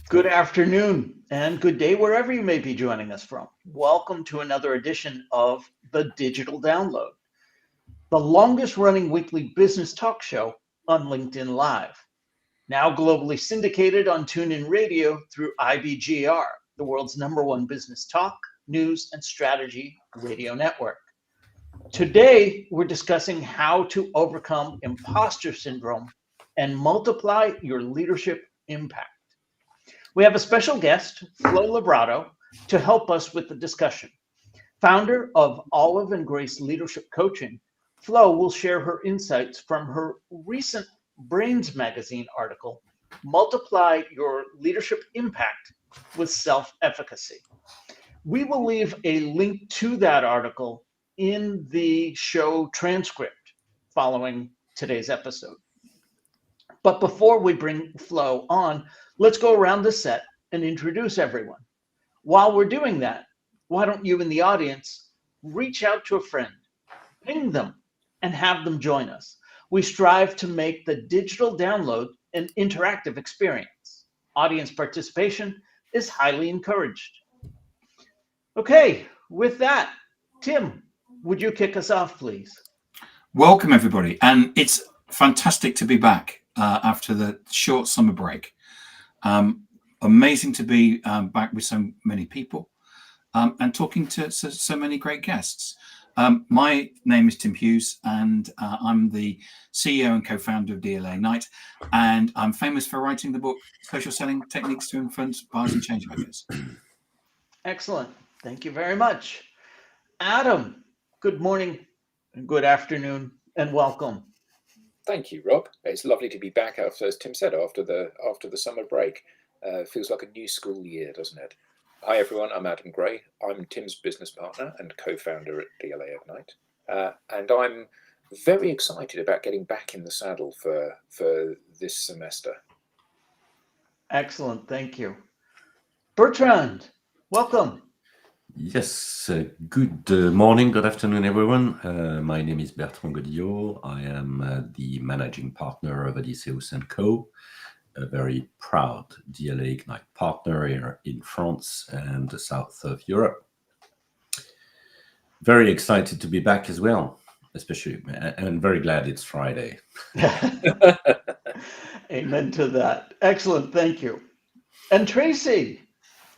Good afternoon and good day wherever you may be joining us from. Welcome to another edition of the Digital Download, the longest running weekly business talk show on LinkedIn Live. Now globally syndicated on TuneIn Radio through IBGR, the world's #1 business talk, news, and strategy radio network. Today, we're discussing how to overcome imposter syndrome and multiply your leadership impact. We have a special guest, Flo Labrato, to help us with the discussion. Founder of Olive and Grace Leadership Coaching, Flo will share her insights from her recent Brains magazine article, Multiply Your Leadership Impact with Self-Efficacy. We will leave a link to that article in the show transcript following today's episode. But before we bring Flo on, let's go around the set and introduce everyone. While we're doing that, why don't you in the audience reach out to a friend, ping them, and have them join us. We strive to make the digital download an interactive experience. Audience participation is highly encouraged. Okay, with that, Tim, would you kick us off, please? Welcome, everybody. And it's fantastic to be back after the short summer break. Amazing to be back with so many people and talking to so many great guests. My name is Tim Hughes, and I'm the CEO and co-founder of DLA Ignite, and I'm famous for writing the book Social Selling Techniques to Influence Buyers and Change Makers. Excellent. Thank you very much. Adam, good morning, good afternoon, and welcome. Thank you, Rob. It's lovely to be back after, as Tim said, after the summer break. Feels like a new school year, doesn't it? Hi, everyone. I'm Adam Gray. I'm Tim's business partner and co-founder at DLA Ignite. And I'm very excited about getting back in the saddle for this semester. Excellent. Thank you. Bertrand, welcome. Yes, good morning, good afternoon, everyone. My name is Bertrand Godillot. I am the managing partner of Odysseus & Co., a very proud DLA Ignite partner here in France and the south of Europe. Very excited to be back as well, especially, and very glad it's Friday. Amen to that. Excellent. Thank you. And Tracy,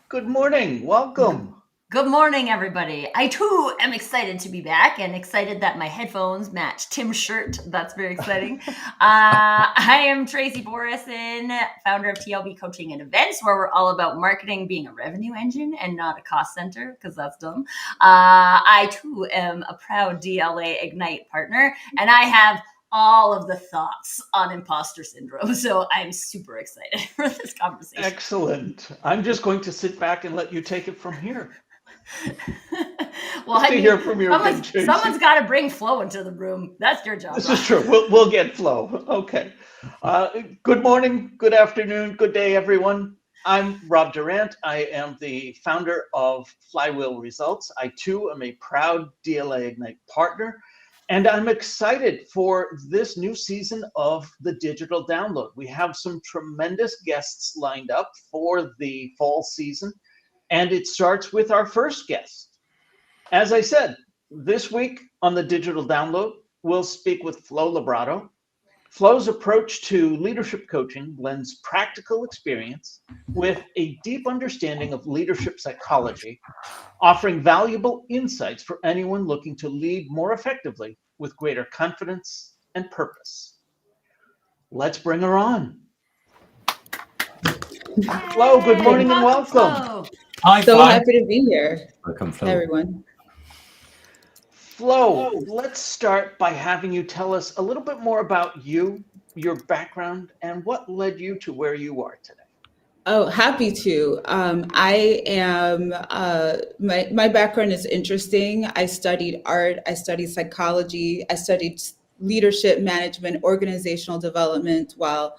good morning. Welcome. Good morning, everybody. I too am excited to be back and excited that my headphones match Tim's shirt. That's very exciting. I am Tracy Borison, founder of TLB Coaching and Events, where we're all about marketing being a revenue engine and not a cost center, because that's dumb. I too am a proud DLA Ignite partner, and I have all of the thoughts on imposter syndrome. So I'm super excited for this conversation. Excellent. I'm just going to sit back and let you take it from here. Well, hear from your someone's got to bring Flo into the room. That's your job. This is true. We'll get Flo. Okay. Good morning, good afternoon, good day, everyone. I'm Rob Durant. I am the founder of Flywheel Results. I too am a proud DLA Ignite partner, and I'm excited for this new season of the Digital Download. We have some tremendous guests lined up for the fall season. And it starts with our first guest. As I said, this week on the Digital Download, we'll speak with Flo Labrato. Flo's approach to leadership coaching blends practical experience with a deep understanding of leadership psychology, offering valuable insights for anyone looking to lead more effectively with greater confidence and purpose. Let's bring her on. Flo, good morning and welcome. Hi, so Flo. happy to be here. Welcome, Flo. Hi, everyone. Flo, let's start by having you tell us a little bit more about you, your background, and what led you to where you are today. Oh, happy to. I am, my background is interesting. I studied art, I studied psychology, I studied leadership management, organizational development while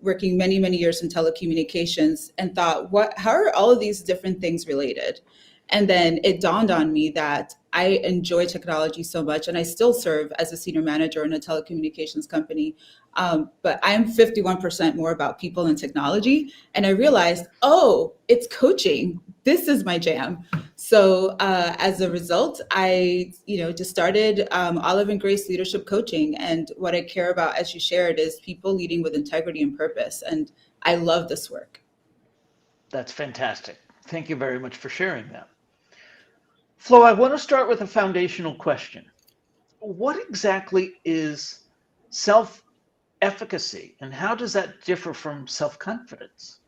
working many, many years in telecommunications, and thought, how are all of these different things related? And then it dawned on me that I enjoy technology so much, and I still serve as a senior manager in a telecommunications company. But I'm 51% more about people and technology. And I realized, oh, it's coaching. This is my jam. So as a result, I, just started Olive and Grace Leadership Coaching. And what I care about, as you shared, is people leading with integrity and purpose. And I love this work. That's fantastic. Thank you very much for sharing that. Flo, I want to start with a foundational question. What exactly is self-efficacy, and how does that differ from self-confidence?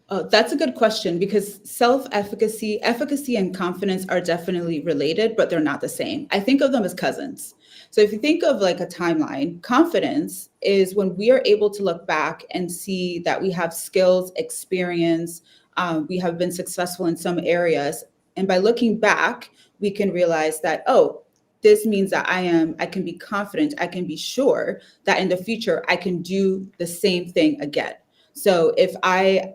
Oh, that's a good question, because self-efficacy, efficacy, and confidence are definitely related, but they're not the same. I think of them as cousins. So if you think of like a timeline, confidence is when we are able to look back and see that we have skills, experience, we have been successful in some areas. And by looking back, we can realize that, oh, this means that I can be confident, I can be sure that in the future I can do the same thing again. So if I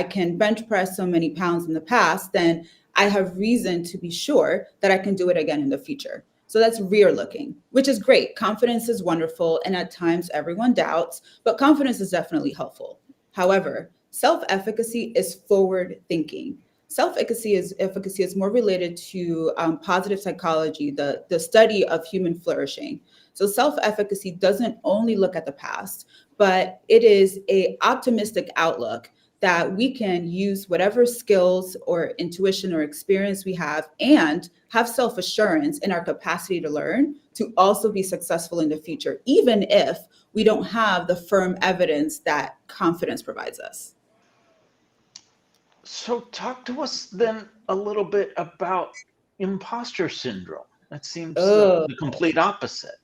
can bench press so many pounds in the past, then I have reason to be sure that I can do it again in the future. So that's rear looking, which is great. Confidence is wonderful. And at times everyone doubts, but confidence is definitely helpful. However, self-efficacy is forward thinking. Self-efficacy is more related to positive psychology, the study of human flourishing. So self-efficacy doesn't only look at the past, but it is an optimistic outlook that we can use whatever skills or intuition or experience we have and have self-assurance in our capacity to learn to also be successful in the future, even if we don't have the firm evidence that confidence provides us. So talk to us then a little bit about imposter syndrome. That seems the complete opposite.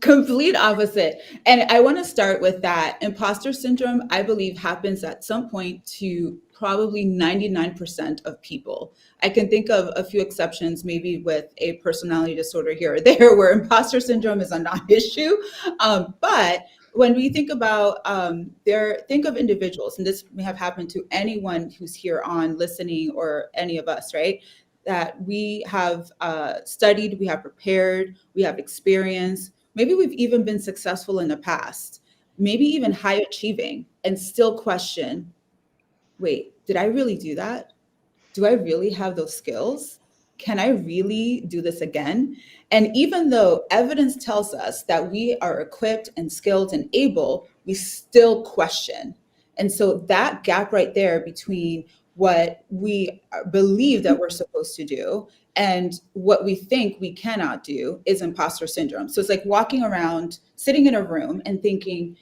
Complete opposite. And I want to start with that. Imposter syndrome, I believe, happens at some point to probably 99% of people. I can think of a few exceptions, maybe with a personality disorder here or there, where imposter syndrome is a non-issue. But when we think about think of individuals, and this may have happened to anyone who's here on listening or any of us, right? That we have studied, we have prepared, we have experience. Maybe we've even been successful in the past, maybe even high achieving, and still question, wait, did I really do that? Do I really have those skills? Can I really do this again? And even though evidence tells us that we are equipped and skilled and able, we still question. And so that gap right there between what we believe that we're supposed to do and what we think we cannot do is imposter syndrome. So it's like walking around, sitting in a room and thinking,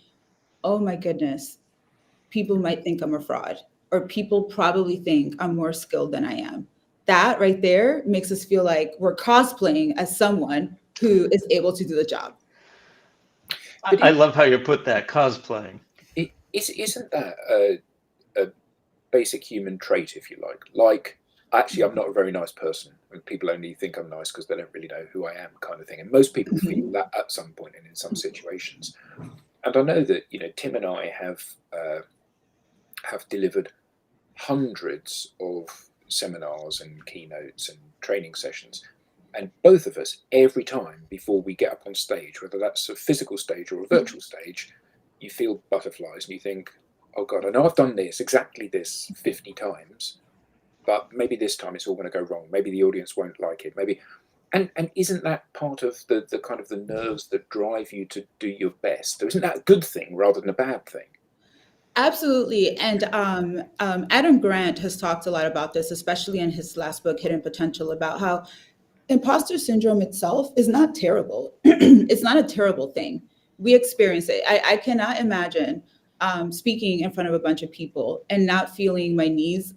oh my goodness, people might think I'm a fraud, or people probably think I'm more skilled than I am. That right there makes us feel like we're cosplaying as someone who is able to do the job. I love how you put that, cosplaying. Isn't that a basic human trait, if you like? Like, actually, I'm not a very nice person, and people only think I'm nice because they don't really know who I am, kind of thing. And most people feel that at some point and in some situations. And I know that Tim and I have delivered hundreds of seminars and keynotes and training sessions, and both of us, every time before we get up on stage, whether that's a physical stage or a virtual stage, you feel butterflies and you think, oh God, I know I've done this, exactly this 50 times, but maybe this time it's all going to go wrong. Maybe the audience won't like it. Maybe, and isn't that part of the kind of the nerves that drive you to do your best? So isn't that a good thing rather than a bad thing? Absolutely. And Adam Grant has talked a lot about this, especially in his last book, Hidden Potential, about how imposter syndrome itself is not terrible. It's not a terrible thing. We experience it. I cannot imagine speaking in front of a bunch of people and not feeling my knees,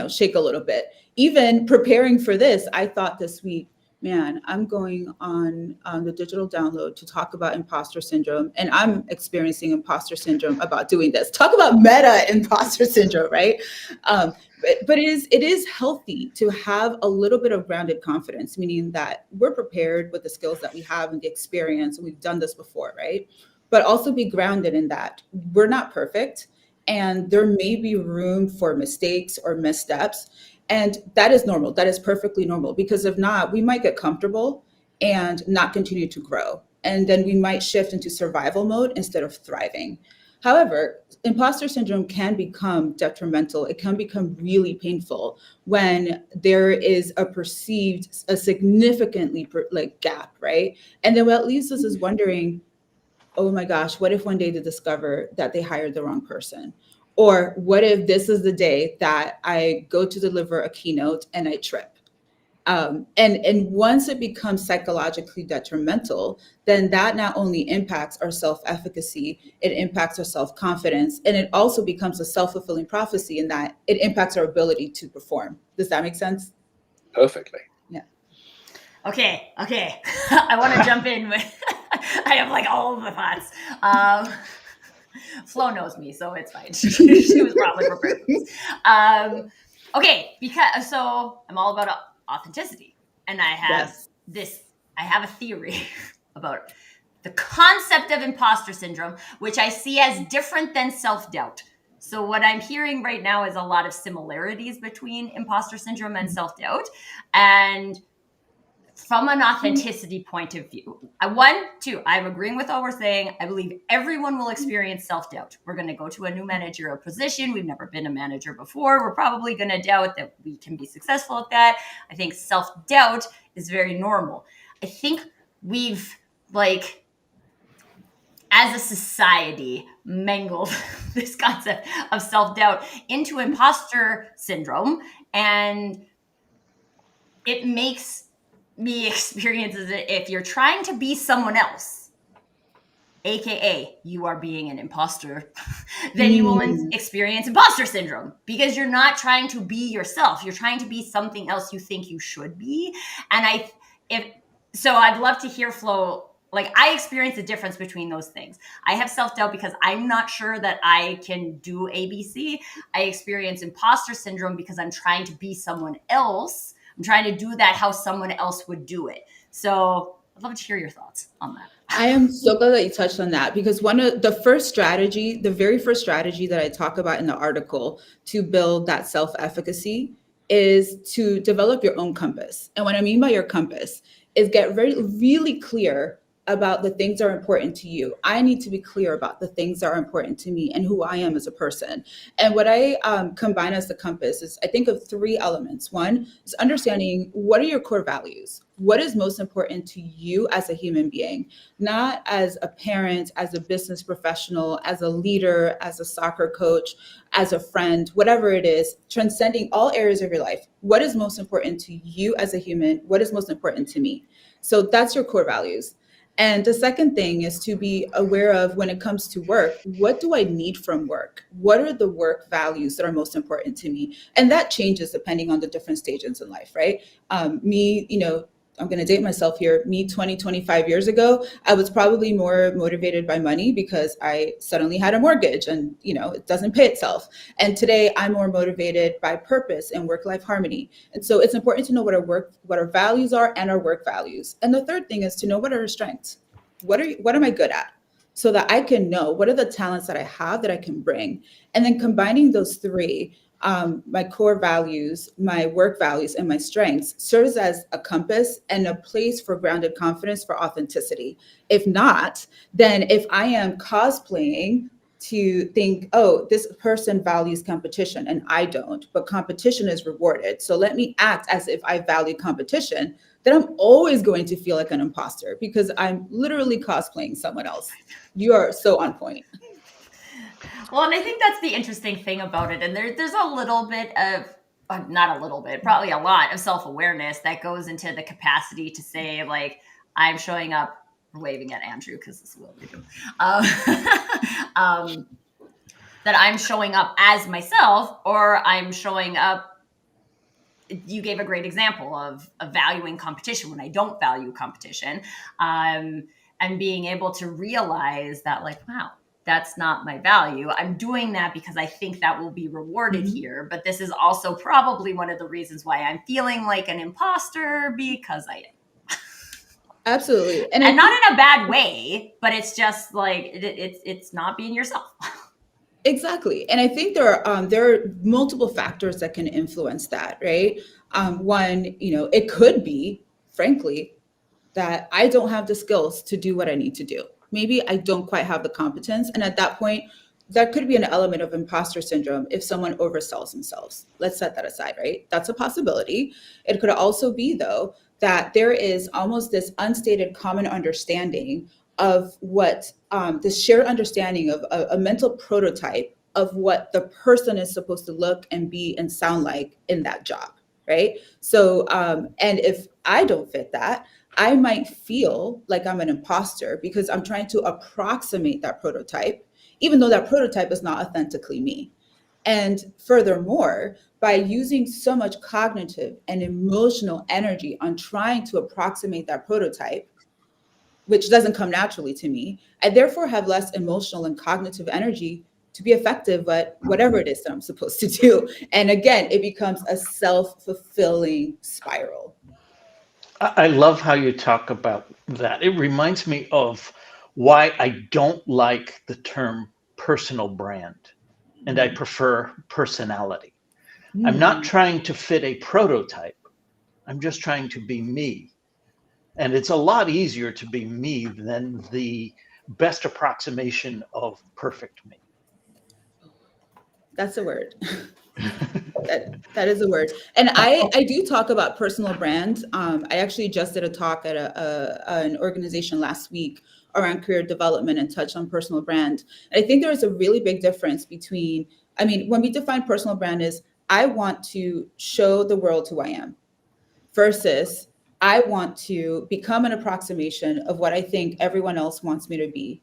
shake a little bit. Even preparing for this, I thought this week, man, I'm going on the digital download to talk about imposter syndrome, and I'm experiencing imposter syndrome about doing this. Talk about meta imposter syndrome, right? But it is healthy to have a little bit of grounded confidence, meaning that we're prepared with the skills that we have and the experience, and we've done this before, right? But also be grounded in that we're not perfect, and there may be room for mistakes or missteps. And that is normal. That is perfectly normal, because if not, we might get comfortable and not continue to grow. And then we might shift into survival mode instead of thriving. However, imposter syndrome can become detrimental. It can become really painful when there is a significantly gap, right? And then what leaves us is wondering, oh my gosh, what if one day they discover that they hired the wrong person? Or what if this is the day that I go to deliver a keynote and I trip? And once it becomes psychologically detrimental, then that not only impacts our self-efficacy, it impacts our self-confidence, and it also becomes a self-fulfilling prophecy in that it impacts our ability to perform. Does that make sense? Perfectly. Yeah. Okay. I want to jump in with, I have like all of the thoughts. Flo knows me, so it's fine. She was probably prepared for this. Okay, so I'm all about authenticity, and I have Yes. I have a theory about the concept of imposter syndrome, which I see as different than self-doubt. So what I'm hearing right now is a lot of similarities between imposter syndrome and self-doubt. And from an authenticity point of view, I'm agreeing with all we're saying. I believe everyone will experience self-doubt. We're going to go to a new managerial position. We've never been a manager before. We're probably going to doubt that we can be successful at that. I think self-doubt is very normal. I think we've, like, as a society, mangled this concept of self-doubt into imposter syndrome, and it makes me experience as if you're trying to be someone else, aka you are being an imposter, then you will experience imposter syndrome, because you're not trying to be yourself. You're trying to be something else you think you should be. And I'd love to hear Flo. Like, I experience the difference between those things. I have self-doubt because I'm not sure that I can do ABC. I experience imposter syndrome because I'm trying to be someone else. I'm trying to do that how someone else would do it. So I'd love to hear your thoughts on that. I am so glad that you touched on that, because one of the very first strategy that I talk about in the article to build that self-efficacy is to develop your own compass. And what I mean by your compass is get really clear about the things that are important to you. I need to be clear about the things that are important to me and who I am as a person. And what I combine as the compass is, I think of three elements. One is understanding, what are your core values? What is most important to you as a human being, not as a parent, as a business professional, as a leader, as a soccer coach, as a friend, whatever it is, transcending all areas of your life. What is most important to you as a human? What is most important to me? So that's your core values. And the second thing is to be aware of, when it comes to work, what do I need from work? What are the work values that are most important to me? And that changes depending on the different stages in life, right? I'm going to date myself here. Me, 20, 25 years ago, I was probably more motivated by money because I suddenly had a mortgage and, it doesn't pay itself. And today I'm more motivated by purpose and work-life harmony. And so it's important to know what our values are and our work values. And the third thing is to know what are our strengths. What am I good at? So that I can know what are the talents that I have that I can bring. And then combining those three, my core values, my work values, and my strengths serves as a compass and a place for grounded confidence, for authenticity. If not, then if I am cosplaying to think, oh, this person values competition and I don't, but competition is rewarded, so let me act as if I value competition, then I'm always going to feel like an imposter because I'm literally cosplaying someone else. You are so on point. Well, and I think that's the interesting thing about it. And there's a little bit of, not a little bit, probably a lot of self-awareness that goes into the capacity to say, like, I'm showing up, waving at Andrew because this is what we do, that I'm showing up as myself, or I'm showing up. You gave a great example of valuing competition when I don't value competition, and being able to realize that, like, wow, that's not my value. I'm doing that because I think that will be rewarded here. But this is also probably one of the reasons why I'm feeling like an imposter, because I am. Absolutely. And not in a bad way, but it's just like, it's not being yourself. Exactly. And I think there are multiple factors that can influence that, right? One, it could be, frankly, that I don't have the skills to do what I need to do. Maybe I don't quite have the competence. And at that point, that could be an element of imposter syndrome if someone oversells themselves. Let's set that aside, right? That's a possibility. It could also be, though, that there is almost this unstated common understanding of what this shared understanding of a mental prototype of what the person is supposed to look and be and sound like in that job, right? So, and if I don't fit that, I might feel like I'm an imposter because I'm trying to approximate that prototype, even though that prototype is not authentically me. And furthermore, by using so much cognitive and emotional energy on trying to approximate that prototype, which doesn't come naturally to me, I therefore have less emotional and cognitive energy to be effective at whatever it is that I'm supposed to do. And again, it becomes a self-fulfilling spiral. I love how you talk about that. It reminds me of why I don't like the term personal brand and I prefer personality. I'm not Mm. trying to fit a prototype. I'm just trying to be me. And it's a lot easier to be me than the best approximation of perfect me. That's a word. That is a word. And I do talk about personal brand. I actually just did a talk at an organization last week around career development and touched on personal brand. And I think there is a really big difference between, I mean, when we define personal brand is I want to show the world who I am versus I want to become an approximation of what I think everyone else wants me to be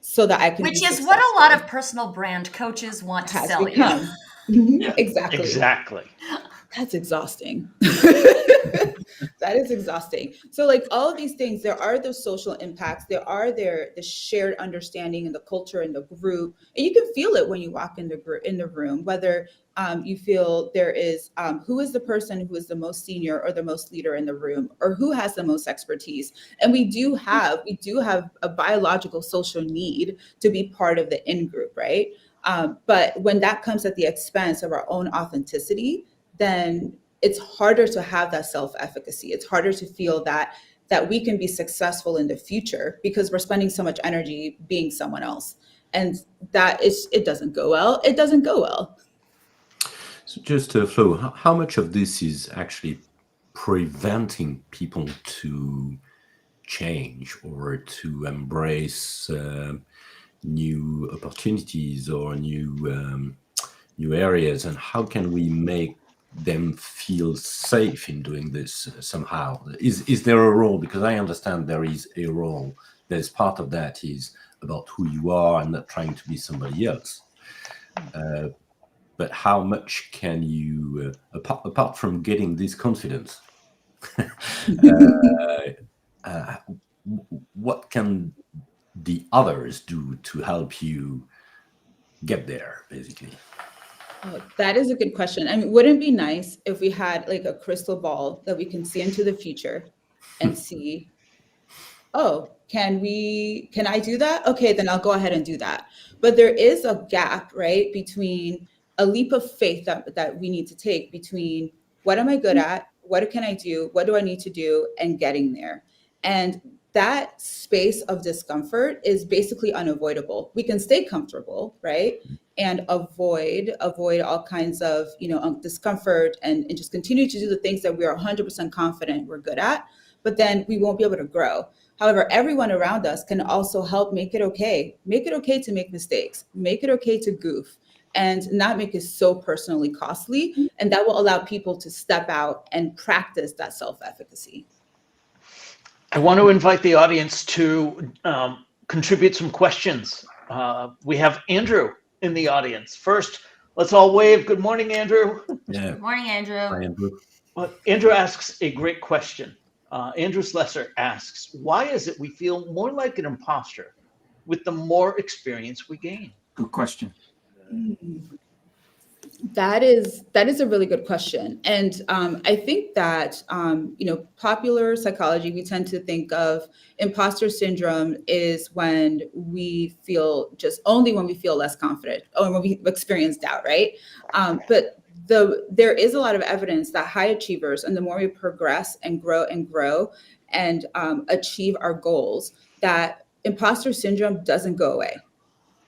so that I can be Which is what a lot successful. of personal brand coaches want to Has sell you. become. Mhm, Yeah. exactly. Exactly. That's exhausting. That is exhausting. So like all of these things, there are those social impacts, the shared understanding and the culture in the group. And you can feel it when you walk in the room, whether you feel there is who is the person who is the most senior or the most leader in the room, or who has the most expertise. And we do have a biological social need to be part of the in group, right? But when that comes at the expense of our own authenticity, then it's harder to have that self-efficacy. It's harder to feel that we can be successful in the future because we're spending so much energy being someone else. And it doesn't go well. It doesn't go well. So just Flo, how much of this is actually preventing people to change or to embrace new opportunities or new areas, and how can we make them feel safe in doing this somehow? Is there a role? Because I understand there is a role. There's part of that is about who you are and not trying to be somebody else. But how much can you, apart from getting this confidence, uh, what can the others do to help you get there, basically? Oh, that is a good question. I mean, wouldn't it be nice if we had like a crystal ball that we can see into the future and see, oh, can I do that? Okay, then I'll go ahead and do that. But there is a gap, right, between a leap of faith that we need to take between what am I good at? What can I do? What do I need to do? And getting there. And that space of discomfort is basically unavoidable. We can stay comfortable, right? And avoid all kinds of, discomfort and just continue to do the things that we are 100% confident we're good at, but then we won't be able to grow. However, everyone around us can also help make it okay. Make it okay to make mistakes. Make it okay to goof and not make it so personally costly. And that will allow people to step out and practice that self-efficacy. I want to invite the audience to contribute some questions. We have Andrew in the audience. First, let's all wave. Good morning, Andrew. Yeah. Good morning, Andrew. Hi, Andrew. Well, Andrew asks a great question. Andrew Slesser asks, why is it we feel more like an imposter with the more experience we gain? Good question. That is a really good question, and I think that popular psychology, we tend to think of imposter syndrome is when we feel just only when we feel less confident or when we experience doubt, right? But there is a lot of evidence that high achievers, and the more we progress and grow and achieve our goals, that imposter syndrome doesn't go away,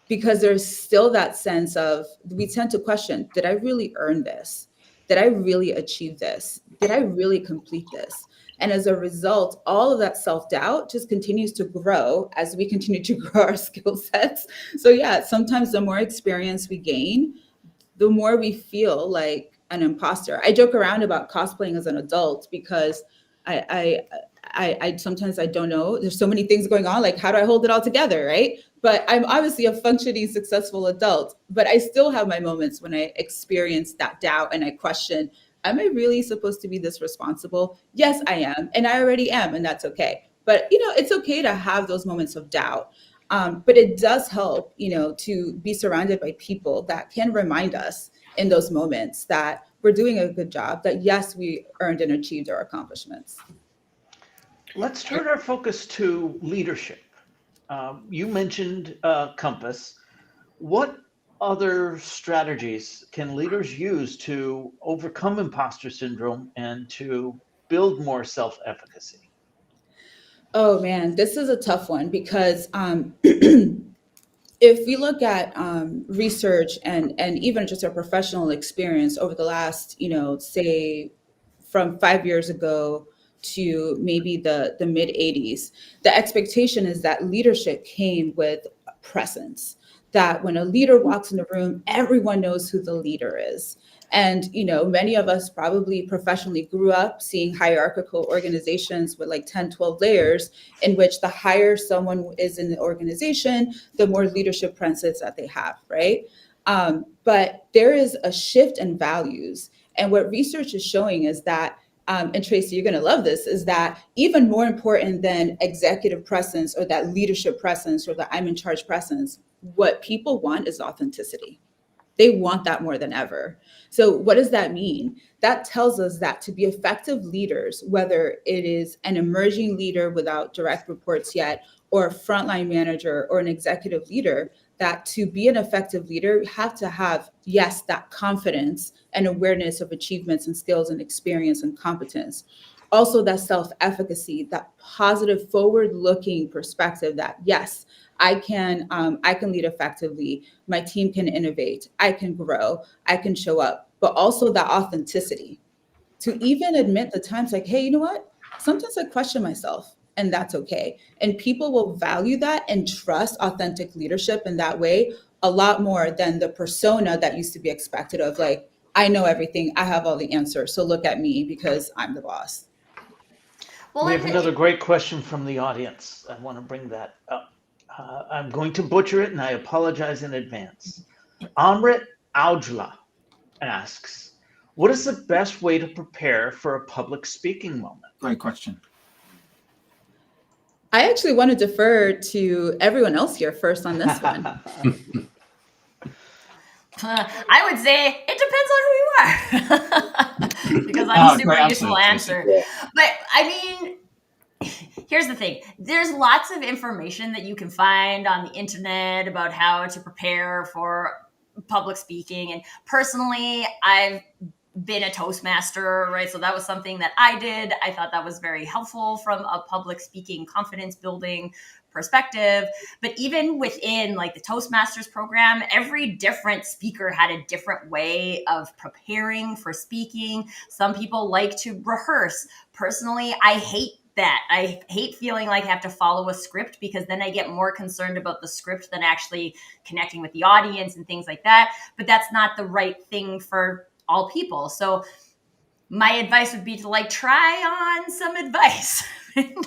because there's still that sense of, we tend to question, did I really earn this? Did I really achieve this? Did I really complete this? And as a result, all of that self-doubt just continues to grow as we continue to grow our skill sets. So yeah, sometimes the more experience we gain, the more we feel like an imposter. I joke around about cosplaying as an adult because I sometimes I don't know. There's so many things going on. Like, how do I hold it all together, right? But I'm obviously a functioning, successful adult. But I still have my moments when I experience that doubt and I question: am I really supposed to be this responsible? Yes, I am, and I already am, and that's okay. But it's okay to have those moments of doubt. But it does help, to be surrounded by people that can remind us in those moments that we're doing a good job, that yes, we earned and achieved our accomplishments. Let's turn our focus to leadership. You mentioned Compass. What other strategies can leaders use to overcome imposter syndrome and to build more self-efficacy? Oh man, this is a tough one because if we look at research and even just our professional experience over the last, say from 5 years ago to maybe the mid 80s, the expectation is that leadership came with presence. That when a leader walks in the room, everyone knows who the leader is. And many of us probably professionally grew up seeing hierarchical organizations with like 10, 12 layers, in which the higher someone is in the organization, the more leadership presence that they have, right? But there is a shift in values. And what research is showing is that, and Tracy, you're going to love this, is that even more important than executive presence or that leadership presence or the I'm in charge presence, what people want is authenticity. They want that more than ever. So what does that mean? That tells us that to be effective leaders, whether it is an emerging leader without direct reports yet, or a frontline manager or an executive leader, that to be an effective leader, you have to have, yes, that confidence and awareness of achievements and skills and experience and competence. Also that self-efficacy, that positive forward-looking perspective that, yes, I can lead effectively. My team can innovate. I can grow. I can show up. But also that authenticity to even admit the times like, hey, you know what? Sometimes I question myself, and that's okay. And people will value that and trust authentic leadership in that way a lot more than the persona that used to be expected of, like, I know everything. I have all the answers. So look at me because I'm the boss. Well, We have another great question from the audience. I want to bring that up. I'm going to butcher it, and I apologize in advance. Amrit Aujla asks, what is the best way to prepare for a public speaking moment? Great question. I actually want to defer to everyone else here first on this one. I would say it depends on who you are because I'm a super useful answer. Yeah. But I mean, here's the thing. There's lots of information that you can find on the internet about how to prepare for public speaking. And personally, I've been a Toastmaster, right? So that was something that I did. I thought that was very helpful from a public speaking confidence building perspective. But even within like the Toastmasters program, every different speaker had a different way of preparing for speaking. Some people like to rehearse. Personally, I hate that. I hate feeling like I have to follow a script because then I get more concerned about the script than actually connecting with the audience and things like that. But that's not the right thing for all people. So my advice would be to like try on some advice,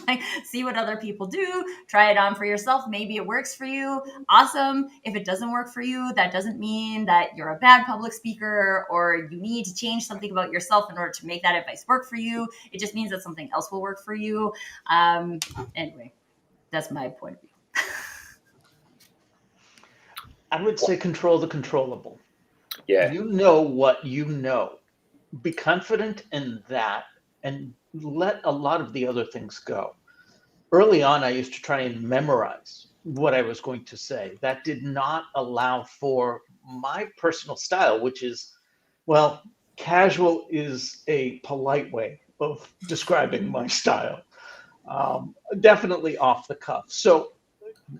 like see what other people do, try it on for yourself. Maybe it works for you. Awesome. If it doesn't work for you, that doesn't mean that you're a bad public speaker or you need to change something about yourself in order to make that advice work for you. It just means that something else will work for you. Anyway, that's my point of view. I would say control the controllable. Yeah. You know what you know. Be confident in that and let a lot of the other things go. Early on, I used to try and memorize what I was going to say. That did not allow for my personal style, which is, well, casual is a polite way of describing my style. Definitely off the cuff. So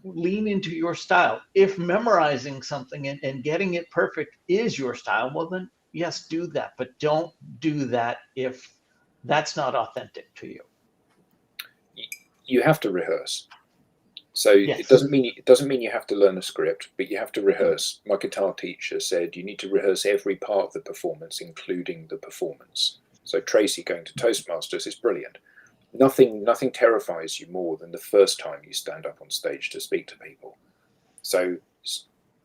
lean into your style. If memorizing something and getting it perfect is your style, well, then yes, do that. But don't do that if that's not authentic to you. You have to rehearse. So Yes. it doesn't mean you have to learn a script, but you have to rehearse. My guitar teacher said you need to rehearse every part of the performance, including the performance. So Tracy going to Toastmasters is brilliant. Nothing terrifies you more than the first time you stand up on stage to speak to people. So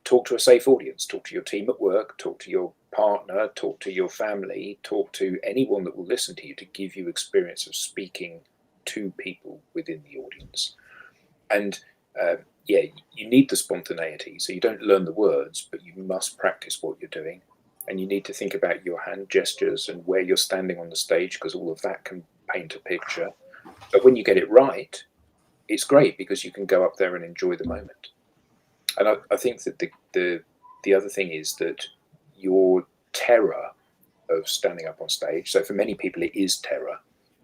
talk to a safe audience, talk to your team at work, talk to your partner, talk to your family, talk to anyone that will listen to you to give you experience of speaking to people within the audience. And yeah, you need the spontaneity. So you don't learn the words, but you must practice what you're doing. And you need to think about your hand gestures and where you're standing on the stage, because all of that can paint a picture. But when you get it right, it's great because you can go up there and enjoy the moment. And I think that the other thing is that your terror of standing up on stage, so for many people it is terror,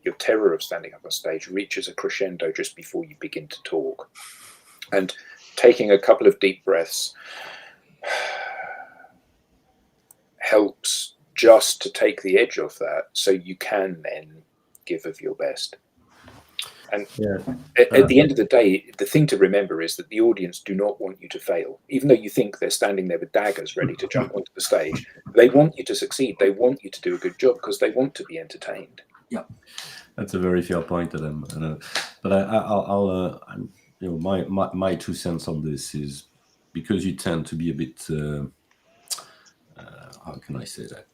your terror of standing up on stage reaches a crescendo just before you begin to talk. And taking a couple of deep breaths helps just to take the edge off that, so you can then give of your best. And at the end of the day, the thing to remember is that the audience do not want you to fail. Even though you think they're standing there with daggers ready to jump onto the stage, they want you to succeed. They want you to do a good job because they want to be entertained. Yeah, that's a very fair point, Adam. But I'll my 2 cents on this is because you tend to be a bit how can I say that?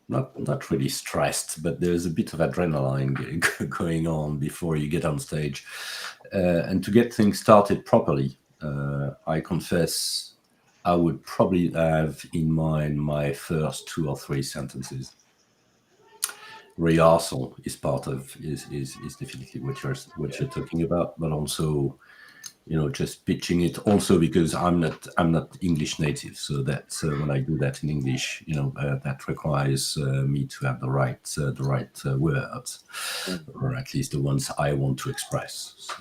Not really stressed, but there's a bit of adrenaline going on before you get on stage. And to get things started properly, I confess I would probably have in mind my first 2 or 3 sentences. Rehearsal is part of is definitely what you're talking about, but also just pitching it also because I'm not English native, so that when I do that in English, that requires me to have the right words, or at least the ones I want to express. So,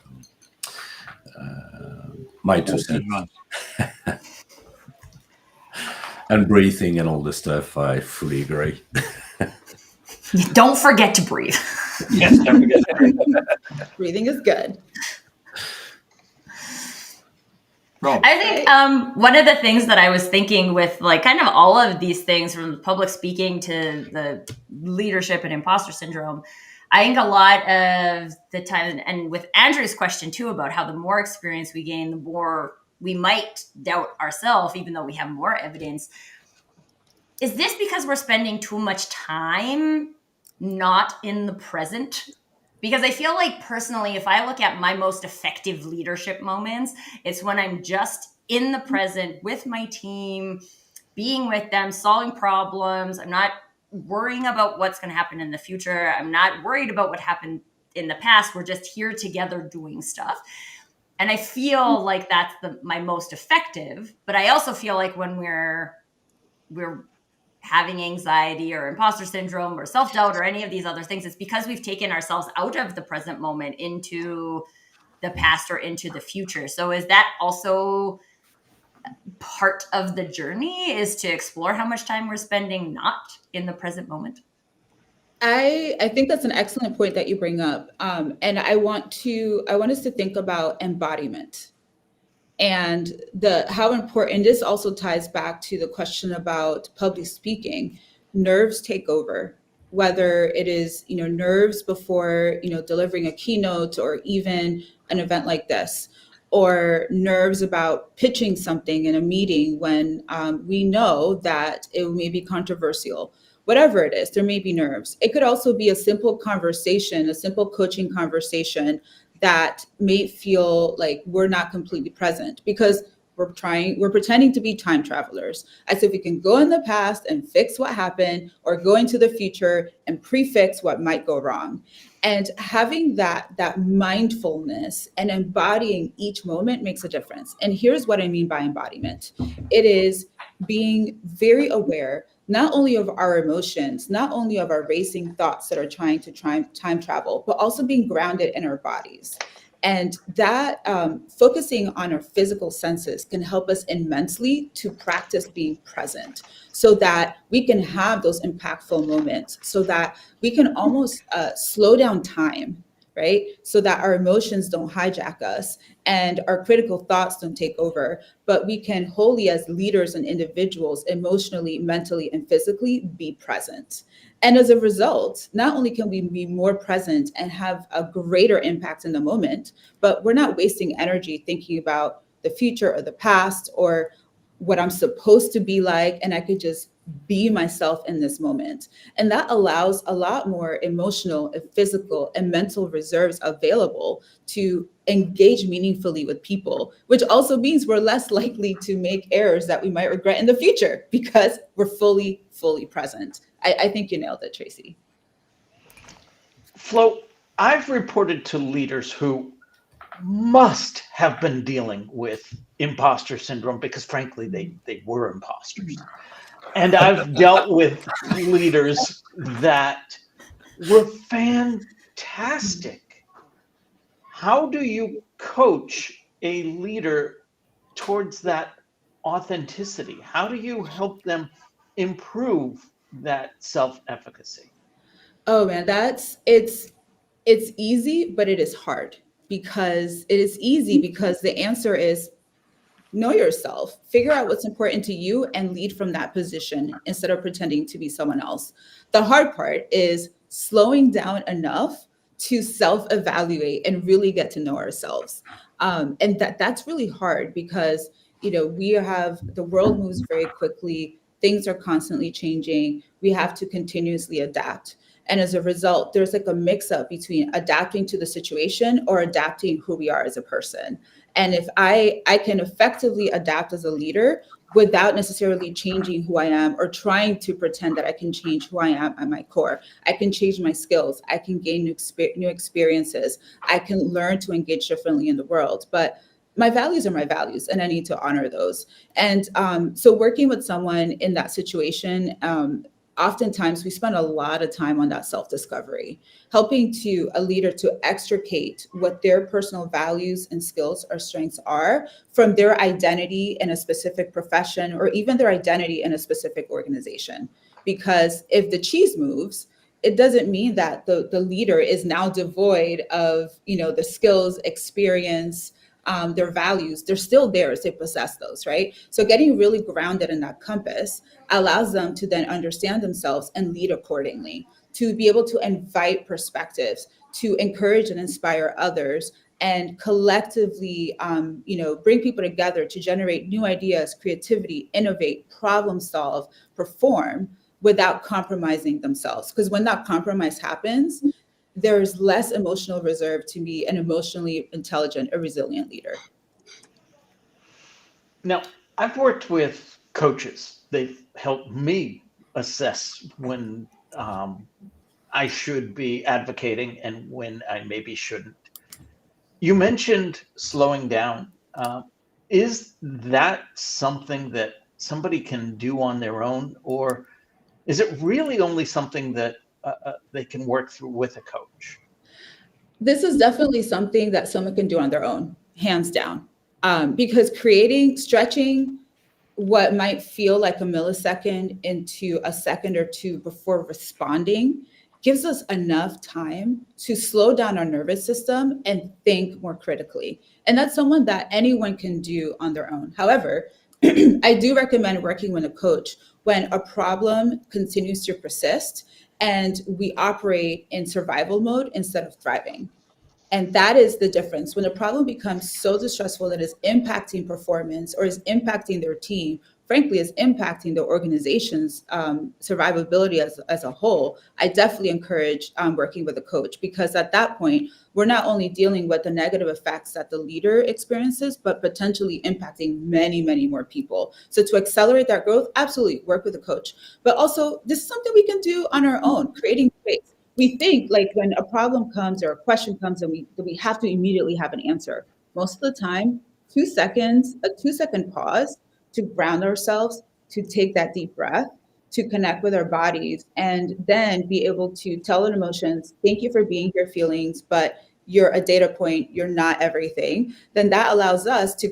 my 2 cents. And breathing and all the stuff, I fully agree. Don't forget to breathe. Yes, don't forget to breathe. Breathing is good. Rob. I think one of the things that I was thinking with like kind of all of these things, from public speaking to the leadership and imposter syndrome, I think a lot of the time, and with Andrew's question too, about how the more experience we gain, the more we might doubt ourselves, even though we have more evidence. Is this because we're spending too much time not in the present? Because I feel like personally, if I look at my most effective leadership moments, it's when I'm just in the present with my team, being with them, solving problems. I'm not worrying about what's going to happen in the future. I'm not worried about what happened in the past. We're just here together doing stuff. And I feel like that's my most effective. But I also feel like when we're having anxiety or imposter syndrome or self-doubt or any of these other things, it's because we've taken ourselves out of the present moment into the past or into the future. So is that also part of the journey, is to explore how much time we're spending not in the present moment? I think that's an excellent point that you bring up. And I want us to think about embodiment. And how important this also ties back to the question about public speaking. Nerves take over, whether it is nerves before delivering a keynote or even an event like this, or nerves about pitching something in a meeting when we know that it may be controversial. Whatever it is, there may be nerves. It could also be a simple conversation, a simple coaching conversation that may feel like we're not completely present, because we're pretending to be time travelers, as if we can go in the past and fix what happened, or go into the future and prefix what might go wrong. And having that mindfulness and embodying each moment makes a difference. And here's what I mean by embodiment. It is being very aware not only of our emotions, not only of our racing thoughts that are trying to time travel, but also being grounded in our bodies. And that focusing on our physical senses can help us immensely to practice being present, so that we can have those impactful moments, so that we can almost slow down time, right? So that our emotions don't hijack us and our critical thoughts don't take over, but we can wholly, as leaders and individuals, emotionally, mentally, and physically be present. And as a result, not only can we be more present and have a greater impact in the moment, but we're not wasting energy thinking about the future or the past or what I'm supposed to be like, and I could just be myself in this moment. And that allows a lot more emotional and physical and mental reserves available to engage meaningfully with people, which also means we're less likely to make errors that we might regret in the future because we're fully present. I think you nailed it, Tracy. Flo, I've reported to leaders who must have been dealing with imposter syndrome because, frankly, they were imposters. And I've dealt with leaders that were fantastic. How do you coach a leader towards that authenticity? How do you help them improve that self-efficacy? Oh man, it's easy, but it is hard. Because it is easy because the answer is know yourself, figure out what's important to you, and lead from that position instead of pretending to be someone else. The hard part is slowing down enough to self-evaluate and really get to know ourselves. And that's really hard because we have the world moves very quickly, things are constantly changing, we have to continuously adapt. And as a result, there's like a mix up between adapting to the situation or adapting who we are as a person. And if I can effectively adapt as a leader without necessarily changing who I am or trying to pretend that I can change who I am at my core, I can change my skills, I can gain new experiences, I can learn to engage differently in the world. But my values are my values, and I need to honor those. And so working with someone in that situation, oftentimes we spend a lot of time on that self-discovery, helping to a leader to extricate what their personal values and skills or strengths are from their identity in a specific profession or even their identity in a specific organization. Because if the cheese moves, it doesn't mean that the leader is now devoid of the skills, experience, their values. They're still theirs, they possess those, right? So getting really grounded in that compass allows them to then understand themselves and lead accordingly, to be able to invite perspectives, to encourage and inspire others, and collectively bring people together to generate new ideas, creativity, innovate, problem solve, perform without compromising themselves. Because when that compromise happens, there's less emotional reserve to be an emotionally intelligent or resilient leader. Now, I've worked with coaches. They've helped me assess when I should be advocating and when I maybe shouldn't. You mentioned slowing down. Is that something that somebody can do on their own, or is it really only something that they can work through with a coach? This is definitely something that someone can do on their own, hands down. Because stretching what might feel like a millisecond into a second or two before responding gives us enough time to slow down our nervous system and think more critically. And that's someone that anyone can do on their own. However, I do recommend working with a coach when a problem continues to persist and we operate in survival mode instead of thriving. And that is the difference. When a problem becomes so distressful that it's impacting performance or is impacting their team frankly is impacting the organization's survivability as a whole, I definitely encourage working with a coach, because at that point, we're not only dealing with the negative effects that the leader experiences, but potentially impacting many, many more people. So to accelerate that growth, absolutely work with a coach. But also, this is something we can do on our own, creating space. We think like when a problem comes or a question comes and we have to immediately have an answer. Most of the time, 2 seconds, a 2-second pause to ground ourselves, to take that deep breath, to connect with our bodies, and then be able to tell our emotions, thank you for being here, feelings, but you're a data point, you're not everything. Then that allows us to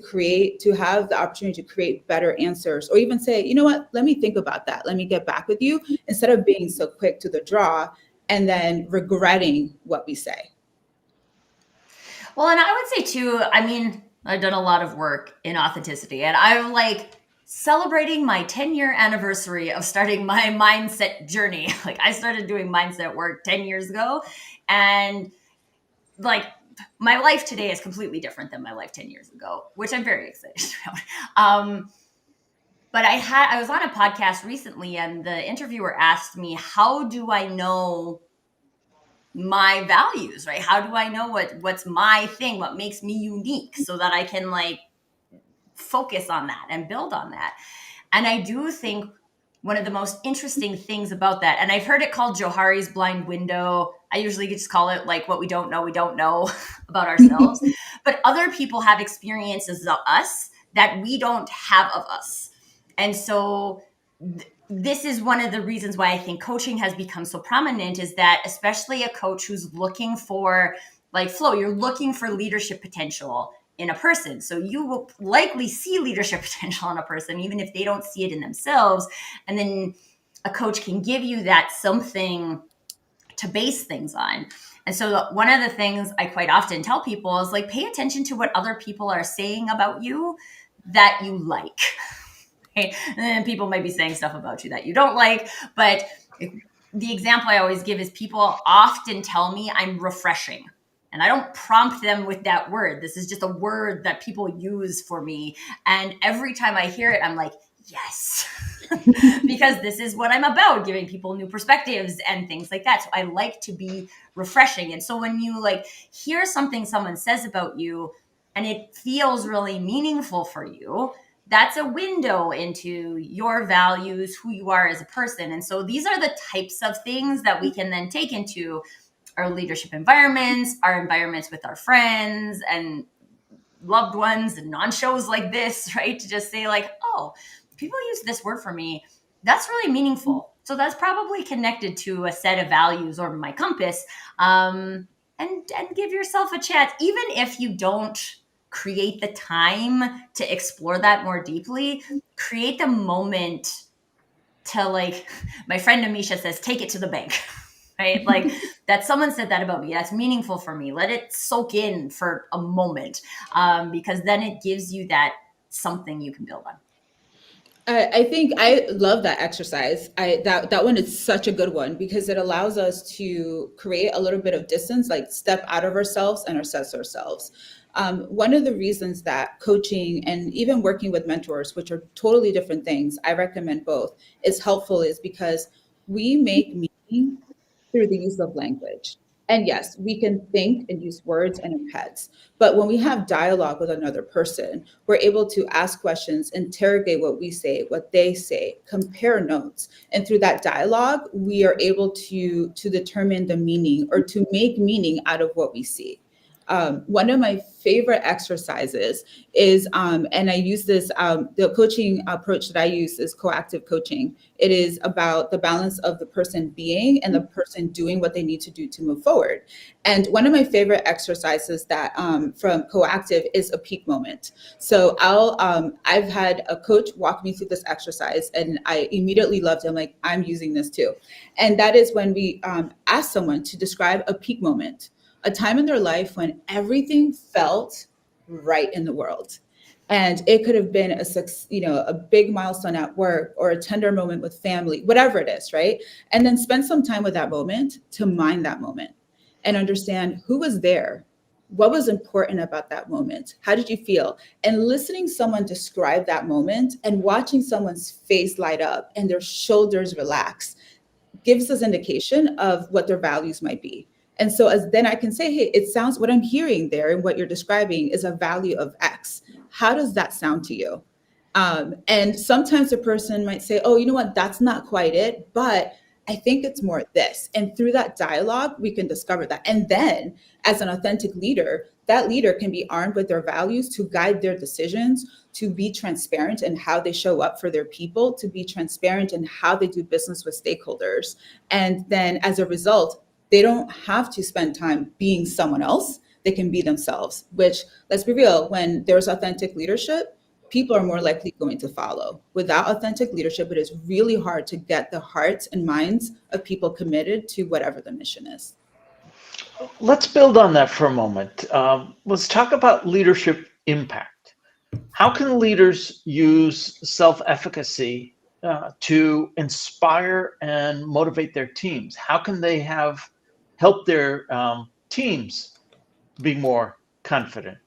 have the opportunity to create better answers, or even say, you know what, let me think about that. Let me get back with you, instead of being so quick to the draw and then regretting what we say. Well, and I would say too, I mean, I've done a lot of work in authenticity, and I'm like celebrating my 10-year anniversary of starting my mindset journey. Like I started doing mindset work 10 years ago, and like my life today is completely different than my life 10 years ago, which I'm very excited about. But I was on a podcast recently, and the interviewer asked me, how do I know my values, right? How do I know what's my thing, what makes me unique, so that I can like focus on that and build on that? And I do think one of the most interesting things about that, and I've heard it called Johari's blind window. I usually just call it like what we don't know about ourselves. But other people have experiences of us that we don't have of us. And so this is one of the reasons why I think coaching has become so prominent, is that especially a coach who's looking for like flow, you're looking for leadership potential in a person. So you will likely see leadership potential in a person, even if they don't see it in themselves. And then a coach can give you that something to base things on. And so one of the things I quite often tell people is like, pay attention to what other people are saying about you that you like. Right? And people might be saying stuff about you that you don't like, but the example I always give is people often tell me I'm refreshing. And I don't prompt them with that word. This is just a word that people use for me. And every time I hear it, I'm like, yes, because this is what I'm about, giving people new perspectives and things like that. So I like to be refreshing. And so when you like hear something someone says about you and it feels really meaningful for you, that's a window into your values, who you are as a person. And so these are the types of things that we can then take into our leadership environments, our environments with our friends and loved ones, and on shows like this, right? To just say like, oh, people use this word for me. That's really meaningful. So that's probably connected to a set of values or my compass. And give yourself a chance, even if you don't create the time to explore that more deeply, create the moment to, like, my friend Amisha says, take it to the bank, right? Like that someone said that about me. That's meaningful for me. Let it soak in for a moment, because then it gives you that something you can build on. I think I love that exercise. That one is such a good one, because it allows us to create a little bit of distance, like step out of ourselves and assess ourselves. One of the reasons that coaching and even working with mentors, which are totally different things, I recommend both, is helpful, is because we make meaning through the use of language. And yes, we can think and use words in our heads. But when we have dialogue with another person, we're able to ask questions, interrogate what we say, what they say, compare notes. And through that dialogue, we are able to determine the meaning, or to make meaning out of what we see. One of my favorite exercises is, and I use this, the coaching approach that I use is coactive coaching. It is about the balance of the person being and the person doing what they need to do to move forward. And one of my favorite exercises that from coactive is a peak moment. So I've had a coach walk me through this exercise, and I immediately loved it. I'm like, I'm using this too. And that is when we ask someone to describe a peak moment, a time in their life when everything felt right in the world. And it could have been a big milestone at work, or a tender moment with family, whatever it is, right? And then spend some time with that moment to mine that moment and understand who was there, What was important about that moment? How did you feel? And listening someone describe that moment and watching someone's face light up and their shoulders relax gives us indication of what their values might be. And so as then I can say, hey, it sounds what I'm hearing there and what you're describing is a value of X. How does that sound to you? And sometimes a person might say, oh, you know what, that's not quite it, but I think it's more this. And through that dialogue, we can discover that. And then as an authentic leader, that leader can be armed with their values to guide their decisions, to be transparent in how they show up for their people, to be transparent in how they do business with stakeholders. And then as a result, they don't have to spend time being someone else. They can be themselves, which, let's be real, when there's authentic leadership, people are more likely going to follow. Without authentic leadership, it is really hard to get the hearts and minds of people committed to whatever the mission is. Let's build on that for a moment. Let's talk about leadership impact. How can leaders use self-efficacy to inspire and motivate their teams? How can they help their teams be more confident?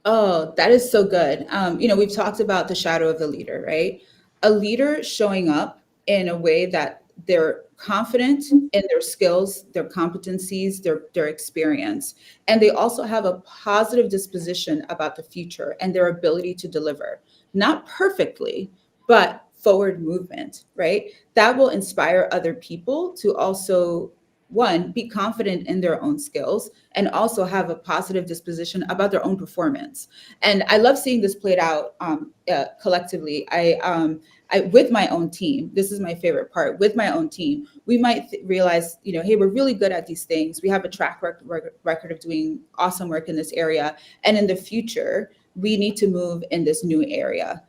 Oh, that is so good. We've talked about the shadow of the leader, right? A leader showing up in a way that they're confident in their skills, their competencies, their experience, and they also have a positive disposition about the future and their ability to deliver, not perfectly, but forward movement, right? That will inspire other people to also, one, be confident in their own skills and also have a positive disposition about their own performance. And I love seeing this played out collectively. I with my own team, this is my favorite part. With my own team, we might realize, hey, we're really good at these things. We have a track record of doing awesome work in this area, and in the future, we need to move in this new area.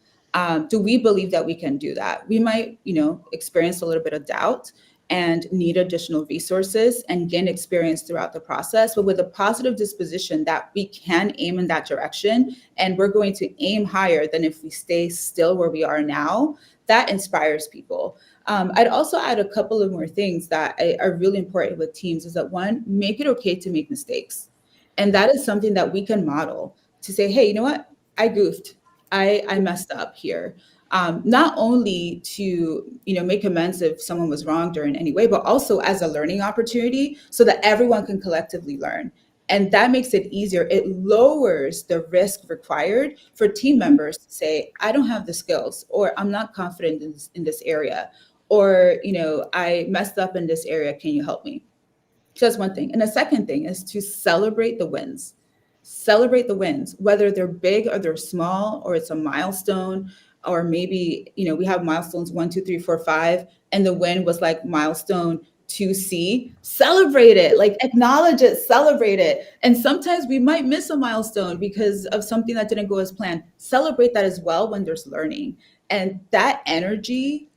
Do we believe that we can do that? We might, experience a little bit of doubt and need additional resources and gain experience throughout the process, but with a positive disposition that we can aim in that direction and we're going to aim higher than if we stay still where we are now. That inspires people. I'd also add a couple of more things that are really important with teams is that one, make it okay to make mistakes. And that is something that we can model to say, hey, you know what? I goofed. I messed up here. Not only to make amends if someone was wronged or in any way, but also as a learning opportunity so that everyone can collectively learn. And that makes it easier. It lowers the risk required for team members to say, I don't have the skills, or I'm not confident in this area, or I messed up in this area. Can you help me? So that's one thing. And the second thing is to celebrate the wins. Celebrate the wins, whether they're big or they're small, or it's a milestone, or maybe, we have milestones 1, 2, 3, 4, 5, and the win was like milestone 2C. Celebrate it, like acknowledge it, celebrate it. And sometimes we might miss a milestone because of something that didn't go as planned. Celebrate that as well when there's learning. And that energy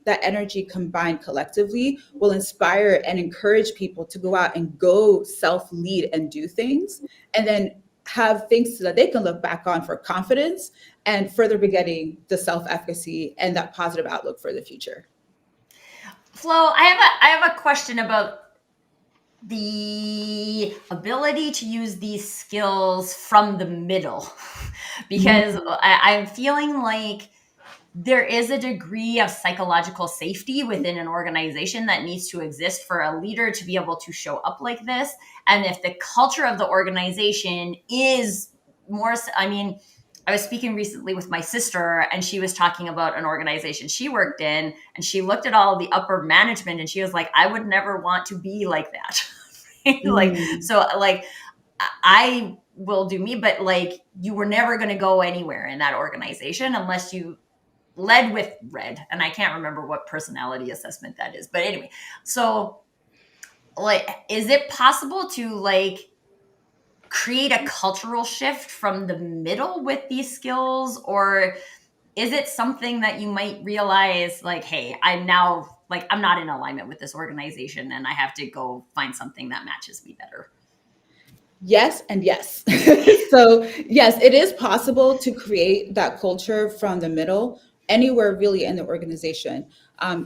combined collectively will inspire and encourage people to go out and go self-lead and do things, and then have things so that they can look back on for confidence and further begetting the self-efficacy and that positive outlook for the future. Flo, I have a question about the ability to use these skills from the middle, because I'm feeling like there is a degree of psychological safety within an organization that needs to exist for a leader to be able to show up like this. And if the culture of the organization is more, I was speaking recently with my sister, and she was talking about an organization she worked in, and she looked at all the upper management and she was like, I would never want to be like that. I will do me, but you were never going to go anywhere in that organization unless you led with red. And I can't remember what personality assessment that is, but anyway, so is it possible to create a cultural shift from the middle with these skills, or is it something that you might realize hey, I'm not in alignment with this organization and I have to go find something that matches me better? Yes and yes. So yes, it is possible to create that culture from the middle anywhere really in the organization.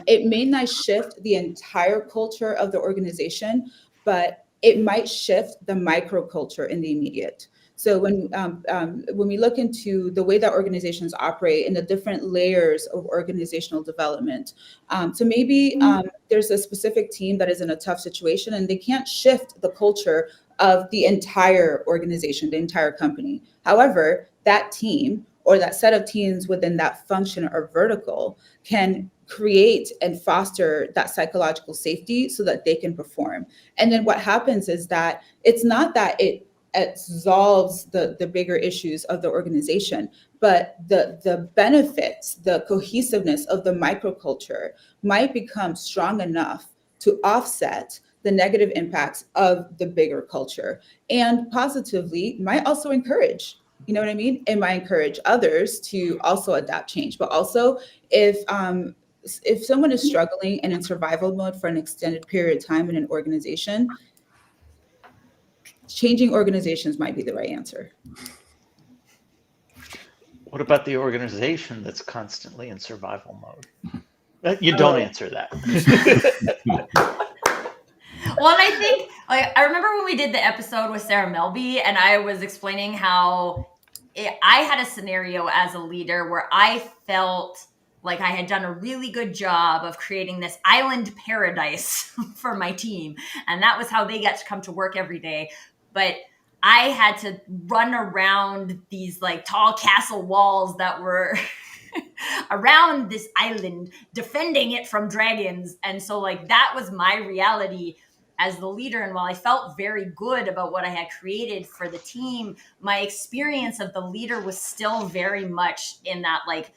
It may not shift the entire culture of the organization, but it might shift the microculture in the immediate. So when we look into the way that organizations operate and the different layers of organizational development, so maybe there's a specific team that is in a tough situation and they can't shift the culture of the entire organization, the entire company. However, that team or that set of teams within that function or vertical can create and foster that psychological safety so that they can perform. And then what happens is that it's not that it solves the bigger issues of the organization, but the benefits, the cohesiveness of the microculture might become strong enough to offset the negative impacts of the bigger culture, and positively might also encourage, you know what I mean? It might encourage others to also adapt change. But also if someone is struggling and in survival mode for an extended period of time in an organization, changing organizations might be the right answer. What about the organization that's constantly in survival mode? You don't answer that. Well, and I think, like, I remember when we did the episode with Sarah Melby, and I was explaining how I had a scenario as a leader where I felt like I had done a really good job of creating this island paradise for my team. And that was how they got to come to work every day. But I had to run around these like tall castle walls that were around this island, defending it from dragons. And so like that was my reality as the leader. And while I felt very good about what I had created for the team, my experience of the leader was still very much in that like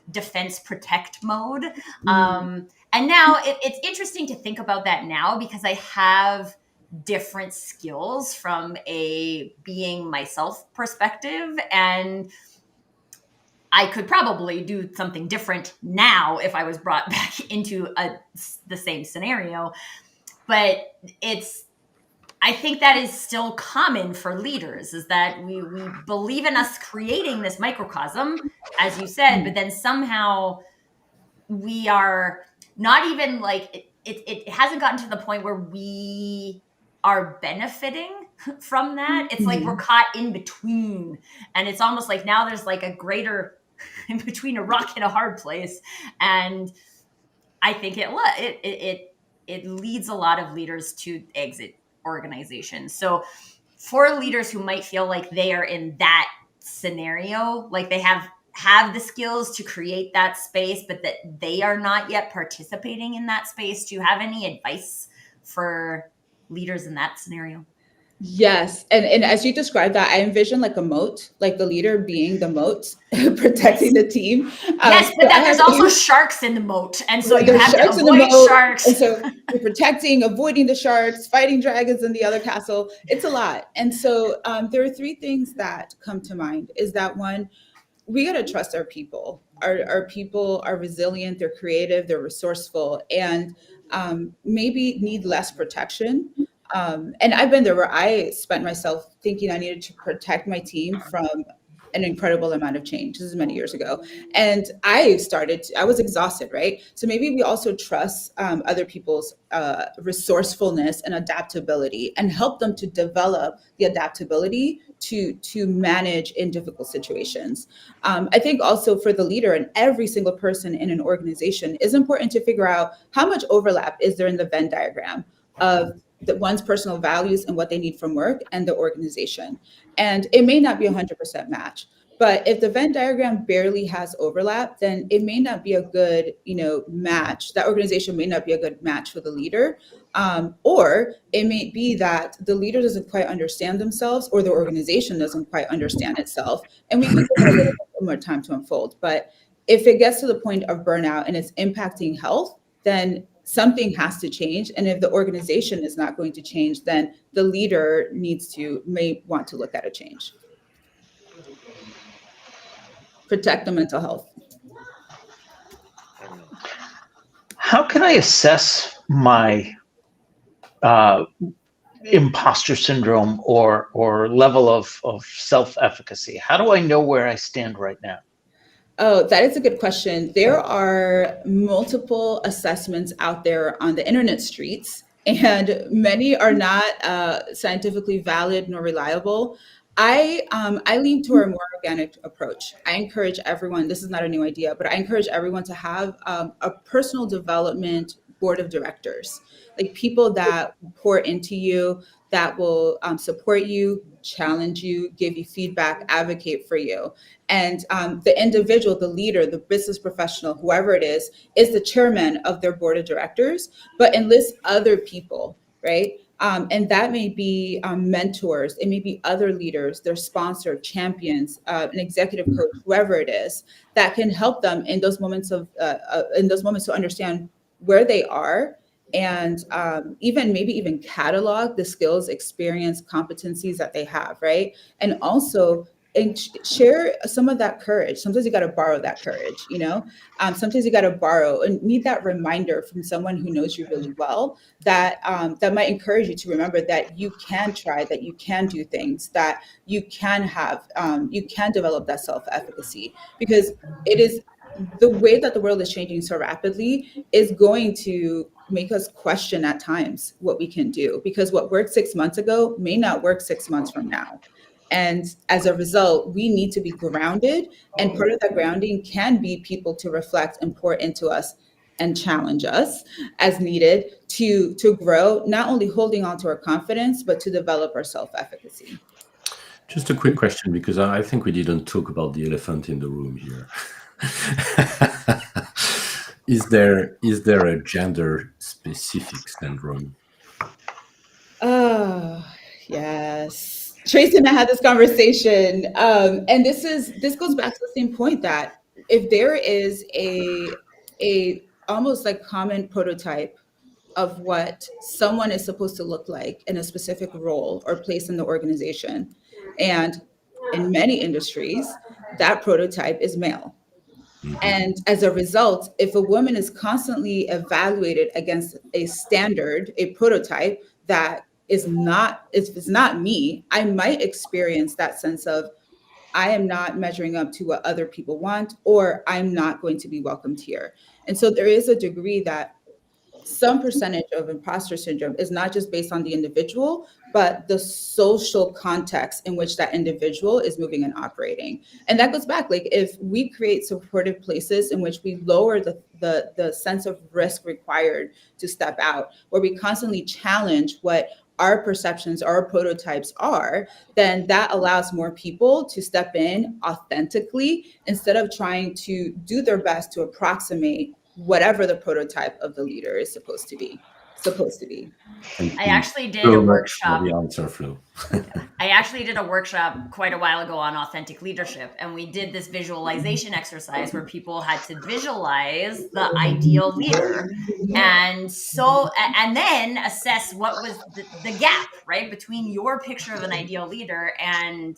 defense protect mode. And now it's interesting to think about that now because I have different skills from a being myself perspective, and I could probably do something different now if I was brought back into the same scenario. But I think that is still common for leaders, is that we believe in us creating this microcosm, as you said, but then somehow we are not even like, it hasn't gotten to the point where we are benefiting from that. It's like we're caught in between, and it's almost like now there's like a greater in between a rock and a hard place. And I think it leads a lot of leaders to exit organizations. So for leaders who might feel like they are in that scenario, like they have the skills to create that space, but that they are not yet participating in that space, do you have any advice for leaders in that scenario? Yes. And as you described that, I envision like a moat, like the leader being the moat, protecting the team. Yes, but then there's also sharks in the moat. And so you have to avoid sharks. And so you're protecting, avoiding the sharks, fighting dragons in the other castle. It's a lot. And so there are three things that come to mind. Is that one, we got to trust our people. Our people are resilient, they're creative, they're resourceful, and maybe need less protection. And I've been there where I spent myself thinking I needed to protect my team from an incredible amount of change. This is many years ago. And I was exhausted, right? So maybe we also trust other people's resourcefulness and adaptability and help them to develop the adaptability to manage in difficult situations. I think also for the leader and every single person in an organization, it's important to figure out how much overlap is there in the Venn diagram of one's personal values and what they need from work and the organization. And it may not be 100% match, but if the Venn diagram barely has overlap, then it may not be a good, match. That organization may not be a good match for the leader. Or it may be that the leader doesn't quite understand themselves, or the organization doesn't quite understand itself. And we can give it a little bit more time to unfold. But if it gets to the point of burnout and it's impacting health, then something has to change. And if the organization is not going to change, then the leader may want to look at a change. Protect the mental health. How can I assess my imposter syndrome or level of self-efficacy? How do I know where I stand right now? Oh, that is a good question. There are multiple assessments out there on the internet streets, and many are not scientifically valid nor reliable. I lean toward a more organic approach. I encourage everyone. This is not a new idea, but I encourage everyone to have a personal development board of directors, like people that pour into you, that will support you, challenge you, give you feedback, advocate for you. And the individual, the leader, the business professional, whoever it is the chairman of their board of directors, but enlist other people, right? And that may be mentors, it may be other leaders, their sponsor, champions, an executive coach, whoever it is, that can help them in those moments to understand where they are, and even catalog the skills, experience, competencies that they have, right? And also share some of that courage. Sometimes you got to borrow that courage, sometimes you got to borrow and need that reminder from someone who knows you really well, that that might encourage you to remember that you can try, that you can do things, that you can develop that self-efficacy, because it is the way that the world is changing so rapidly is going to make us question at times what we can do, because what worked 6 months ago may not work 6 months from now. And as a result, we need to be grounded. And part of that grounding can be people to reflect and pour into us and challenge us as needed to grow, not only holding on to our confidence, but to develop our self-efficacy. Just a quick question, because I think we didn't talk about the elephant in the room here. Is there a gender specific syndrome? Oh, yes. Tracy and I had this conversation. And this goes back to the same point, that if there is a almost like common prototype of what someone is supposed to look like in a specific role or place in the organization, and in many industries, that prototype is male. And as a result, if a woman is constantly evaluated against a standard, a prototype that is not me, I might experience that sense of I am not measuring up to what other people want, or I'm not going to be welcomed here. And so there is a degree that some percentage of imposter syndrome is not just based on the individual, but the social context in which that individual is moving and operating. And that goes back, like if we create supportive places in which we lower the sense of risk required to step out, where we constantly challenge what our perceptions, our prototypes are, then that allows more people to step in authentically instead of trying to do their best to approximate whatever the prototype of the leader is supposed to be. Thank I you actually did so a much workshop. for the answer, Flo. I actually did a workshop quite a while ago on authentic leadership, and we did this visualization exercise where people had to visualize the ideal leader, and then assess what was the gap, right, between your picture of an ideal leader and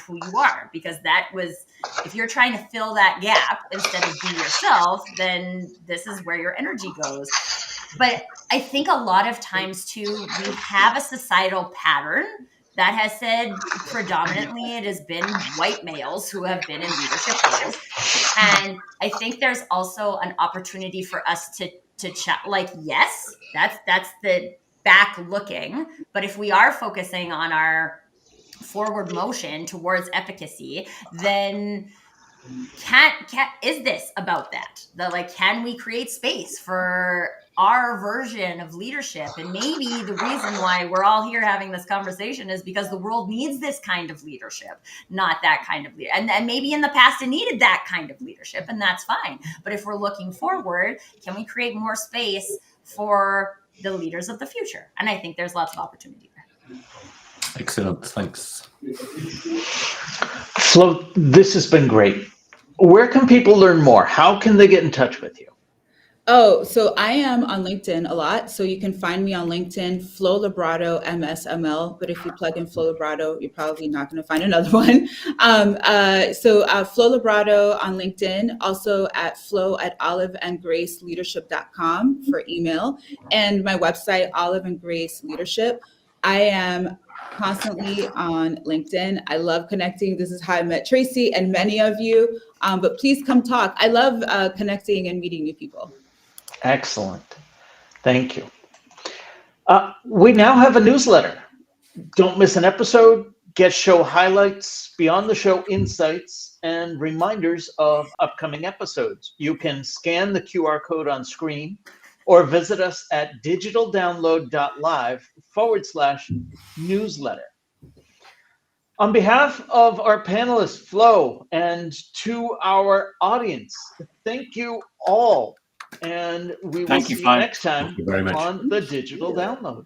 who you are, because that was, if you're trying to fill that gap instead of be yourself, then this is where your energy goes. But I think a lot of times too, we have a societal pattern that has said predominantly it has been white males who have been in leadership roles. And I think there's also an opportunity for us to chat, like, yes, that's the back looking. But if we are focusing on our forward motion towards efficacy, then is this about that? Can we create space for our version of leadership? And maybe the reason why we're all here having this conversation is because the world needs this kind of leadership, not that kind of leader. And maybe in the past it needed that kind of leadership, and that's fine. But if we're looking forward, can we create more space for the leaders of the future? And I think there's lots of opportunity there. Excellent, thanks. Flo, this has been great. Where can people learn more? How can they get in touch with you? Oh, so I am on LinkedIn a lot. So you can find me on LinkedIn, Flo Labrado, MSML. But if you plug in Flo Labrado, you're probably not going to find another one. Flo Labrado on LinkedIn, also at flo@oliveandgraceleadership.com for email, and my website, Olive and Grace Leadership. I am constantly on LinkedIn. I love connecting. This is how I met Tracy and many of you. But please come talk. I love connecting and meeting new people. Excellent. Thank you. We now have a newsletter. Don't miss an episode. get show highlights, beyond the show insights, and reminders of upcoming episodes. You can scan the QR code on screen or visit us at digitaldownload.live/newsletter. On behalf of our panelists, Flo, and to our audience, thank you all. And we will Thank you, see you Flo. next time Thank you very much. on the Digital Download.